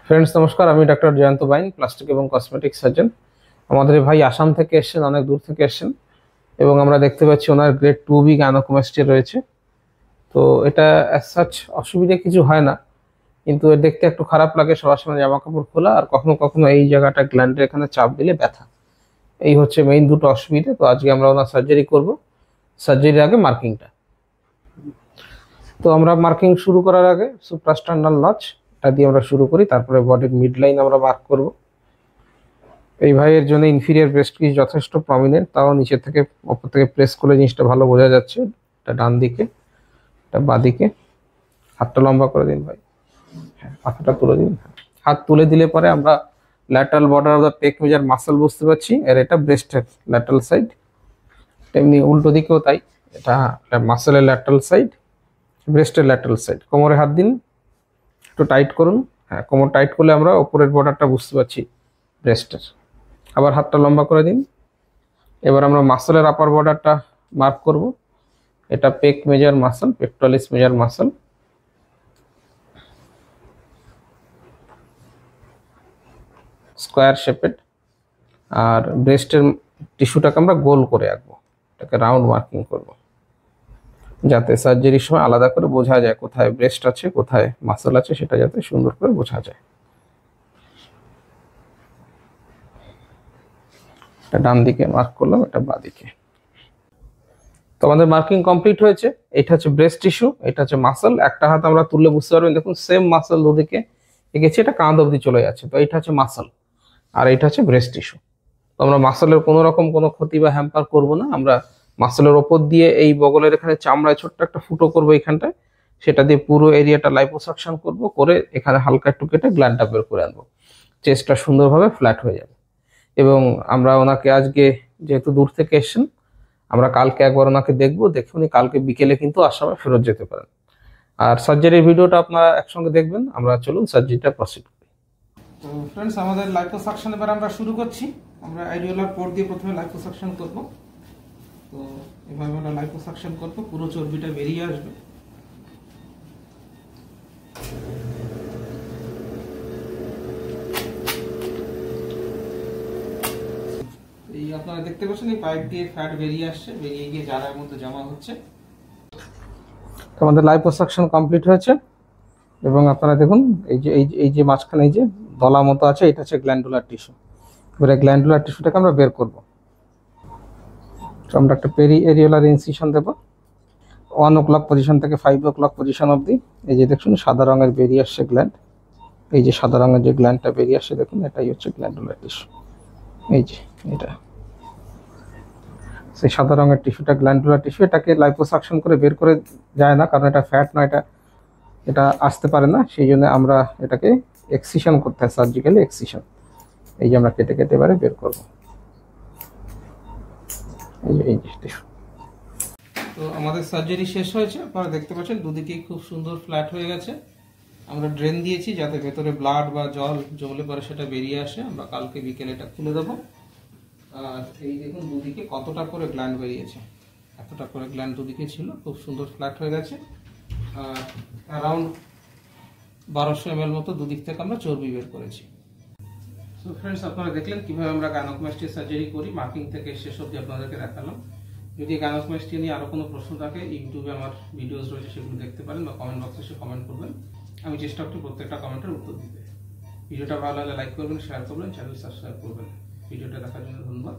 Friends নমস্কার, আমি doctor Jayanta বাইন, plastic এবং কসমেটিক সার্জন। আমাদের ভাই আসাম থেকে এসেছেন, অনেক দূর থেকে এসেছেন এবং আমরা দেখতে পাচ্ছি ওনার গ্রেড 2B গাইনোকোমাস্টি রয়েছে। তো এটা অ্যাজ সাচ অসুবিধা কিছু হয় না, কিন্তু এর দেখতে একটু খারাপ লাগে সবার সময় জামা কাপড় খোলা, আর কখনো কখনো এই জায়গাটা গ্ল্যান্ডের এখানে চাপ দিলে ব্যথা। এই হচ্ছে মেইন দুটো অসুবিধা। তো আজকে আমরা ওনার সার্জারি করব। সার্জারির আগে মার্কিংটা, তো আমরা মার্কিং শুরু করার আগে সুপ্রাস্টার্নাল নচ এটা দিয়ে আমরা শুরু করি, তারপরে বডির মিড লাইন আমরা মার্ক করব। এই ভাইয়ের জন্য ইনফিরিয়ার ব্রেস্ট পিস যথেষ্ট প্রমিনেন্ট, তাও নিচে থেকে ওপর থেকে প্রেস করলে জিনিসটা ভালো বোঝা যাচ্ছে। এটা ডান দিকে, এটা বাঁ দিকে। হাতটা লম্বা করে দিন ভাই, হ্যাঁ মাথাটা তুলে দিন। হাত তুলে দিলে পরে আমরা ল্যাটারাল বর্ডার অফ দ্য পেক মেজার মাসল বুঝতে পারছি, আর এটা ব্রেস্টের ল্যাটারাল সাইড। তেমনি উল্টো দিকেও তাই, এটা মাসেলের ল্যাটারাল সাইড, ব্রেস্টের ল্যাটারাল সাইড। কোমরে হাত দিন, একটু টাইট করুন। হ্যাঁ, কোমর টাইট করলে আমরা ওপরের বর্ডারটা বুঝতে পারছি ব্রেস্টের। আবার হাতটা লম্বা করে দিন। এবার আমরা মাসলের আপার বর্ডারটা মার্ক করব। এটা pec major muscle, pectoralis major muscle. Square shaped. আর ব্রেস্টের টিস্যুটাকে আমরা গোল করে আঁকবো, এটাকে রাউন্ড মার্কিং করব, যাতে সার্জারির সময় আলাদা করে বোঝা যায় কোথায় ব্রেস্ট আছে কোথায় মাসল আছে, সেটা যাতে সুন্দর করে বোঝা যায়। এটা ডান দিকে মার্ক করলাম, এটা বাঁ দিকে। তো আমাদের মার্কিং কমপ্লিট হয়েছে। এটা হচ্ছে ব্রেস্ট টিস্যু, এটা হচ্ছে মাসল। একটা হাত আমরা তুললে বুঝতে পারবেন, দেখুন সেম মাসল দুদিকে এগেছে, এটা কাঁধ অবধি চলে যাচ্ছে। তো এটা হচ্ছে মাসল আর এটা হচ্ছে ব্রেস্ট টিস্যু। তো আমরা মাসলের কোনো রকম কোনো ক্ষতি বা হ্যাম্পার করব না। আমরা মাসলের ওপর দিয়ে এই বগলের এখানে চামড়ায় ছোট্ট একটা ফুটো করবো এখানটায়, সেটা দিয়ে পুরো এরিয়াটা লাইপোসাকশন করব, করে এখানে হালকা একটু কেটে গ্ল্যান্ডটা বের করে আনবো। চেস্টটা সুন্দরভাবে ফ্ল্যাট হয়ে যাবে। এবং আমরা ওনাকে আজকে, যেহেতু দূর থেকে এসেছেন, আমরা কালকে একবার ওনাকে দেখবো, দেখে উনি কালকে বিকেলে কিন্তু আসামে ফেরত যেতে পারেন। আর সার্জারির ভিডিওটা আপনারা একসঙ্গে দেখবেন। আমরা চলুন সার্জারিটা প্রসিড করি। তো ফ্রেন্ডস, আমাদের লাইপোসাকশন এবার আমরা শুরু করছি। আমরা আইডিওলার পোর্ট দিয়ে প্রথমে লাইপোসাকশন করব। তো এভাবে আমরা লাইপোসাকশন করব, পুরো চর্বিটা বেরিয়ে আসবে। এই আপনারা দেখতে পাচ্ছেন, এই পাইপ দিয়ে ফ্যাট বেরিয়ে আসছে, বেরিয়ে গিয়ে জারের মধ্যে জমা হচ্ছে। আমাদের লাইপোসাকশন কমপ্লিট হয়েছে এবং আপনারা দেখুন এই যে মাঝখানে এই যে দলা মতো আছে, এটা হচ্ছে গ্ল্যান্ডুলার টিস্যু। এবারে গ্ল্যান্ডুলার টিস্যুটাকে আমরা বের করব। তো আমরা একটা পেরি এরিওলার ইনসিশন দেবো 1 o'clock পজিশন থেকে 5 o'clock পজিশন অবধি। এই যে দেখুন সাদা রঙের বেরিয়ে আসছে গ্ল্যান্ড, এই যে সাদা রঙের যে গ্ল্যান্ডটা বেরিয়ে আসছে দেখুন, এটাই হচ্ছে গ্ল্যান্ডুলার টিস্যু। এই যে এটা সেই সাদা রঙের টিস্যুটা গ্ল্যান্ডুলার টিস্যু। এটাকে লাইপোসাকশন করে বের করে যায় না, কারণ এটা ফ্যাট নয়, এটা আসতে পারে না। সেই জন্য আমরা এটাকে এক্সিশন করতে হয়, সার্জিক্যালি এক্সিশন। এই যে আমরা কেটে কেটে এবারে বের করব। এই যে টিস্যু। তো আমাদের সার্জারি শেষ হয়েছে, আপনারা দেখতে পাচ্ছেন দুদিকেই খুব সুন্দর ফ্ল্যাট হয়ে গেছে। আমরা ড্রেন দিয়েছি যাতে ভেতরে ব্লাড বা জল জমলে পরে সেটা বেরিয়ে আসে। আমরা কালকে বিকেলে এটা খুলে দেবো। আর এই দেখুন দুদিকে কতটা করে গ্ল্যান্ড বেরিয়েছে, এতটা করে গ্ল্যান্ড দুদিকে ছিল, খুব সুন্দর ফ্ল্যাট হয়ে গেছে। আর অ্যারাউন্ড 1200 ml মতো দুদিক থেকে আমরা চর্বি বের করেছি। সো ফ্রেন্ডস, আপনারা দেখলেন কিভাবে আমরা গাইনোকোমাস্টি সার্জারি করি, মার্কিং থেকে শেষ অবধি আপনাদেরকে দেখালাম। যদি গাইনোকোমাস্টি নিয়ে আরো কোনো প্রশ্ন থাকে, ইউটিউবে আমার ভিডিওস রয়েছে, সেগুলো দেখতে পারেন বা কমেন্ট বক্সে এসে কমেন্ট করবেন। আমি চেষ্টা করছি প্রত্যেকটা কমেন্টের উত্তর দিতে। ভিডিওটা ভালো লাগলে লাইক করবেন, শেয়ার করবেন, চ্যানেল সাবস্ক্রাইব করবেন। ভিডিওটা দেখার জন্য ধন্যবাদ।